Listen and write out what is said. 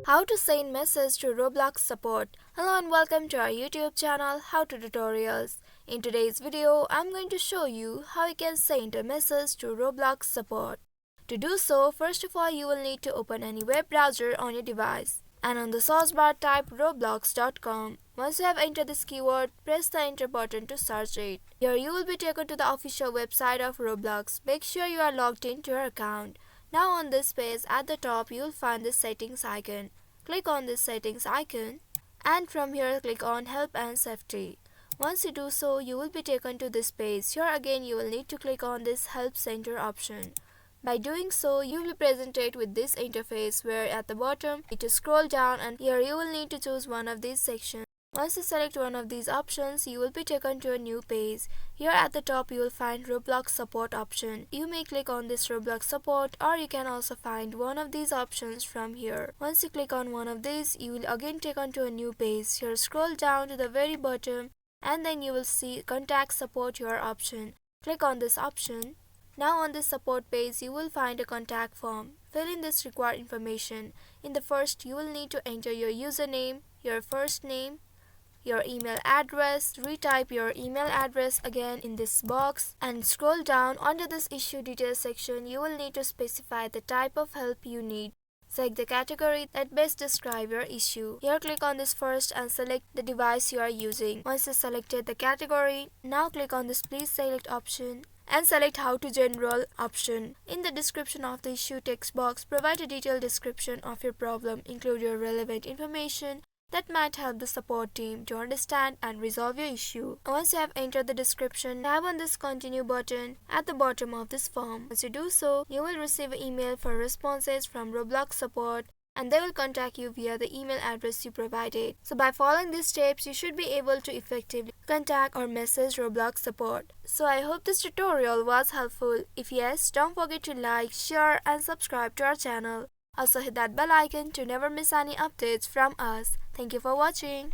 How to send message to Roblox support. Hello and welcome to our YouTube channel How to Tutorials. In today's video, I'm going to show you how you can send a message to Roblox support. To do so, first of all, you will need to open any web browser on your device. And on the search bar type roblox.com. Once you have entered this keyword, press the enter button to search it. Here you will be taken to the official website of Roblox. Make sure you are logged into your account. Now on this page at the top you will find the settings icon. Click on this settings icon and from here click on help and safety. Once you do so, you will be taken to this page. Here again you will need to click on this help center option. By doing so, you will be presented with this interface where at the bottom you need to scroll down and here you will need to choose one of these sections. Once you select one of these options, you will be taken to a new page. Here at the top you will find Roblox support option. You may click on this Roblox support or you can also find one of these options from here. Once you click on one of these, you will again taken to a new page. Here scroll down to the very bottom and then you will see contact support your option. Click on this option. Now on this support page you will find a contact form. Fill in this required information. In the first you will need to enter your username, your first name, your email address, retype your email address again in this box and scroll down under this issue details section. You will need to specify the type of help you need. Select the category that best describe your issue. Here click on this first and select the device you are using. Once you selected the category, now click on this please select option and select how to general option. In the description of the issue text box, provide a detailed description of your problem. Include your relevant information that might help the support team to understand and resolve your issue. Once you have entered the description, tap on this continue button at the bottom of this form. Once you do so, you will receive an email for responses from Roblox support and they will contact you via the email address you provided. So by following these steps, you should be able to effectively contact or message Roblox support. So I hope this tutorial was helpful. If yes, don't forget to like, share and subscribe to our channel. Also hit that bell icon to never miss any updates from us. Thank you for watching.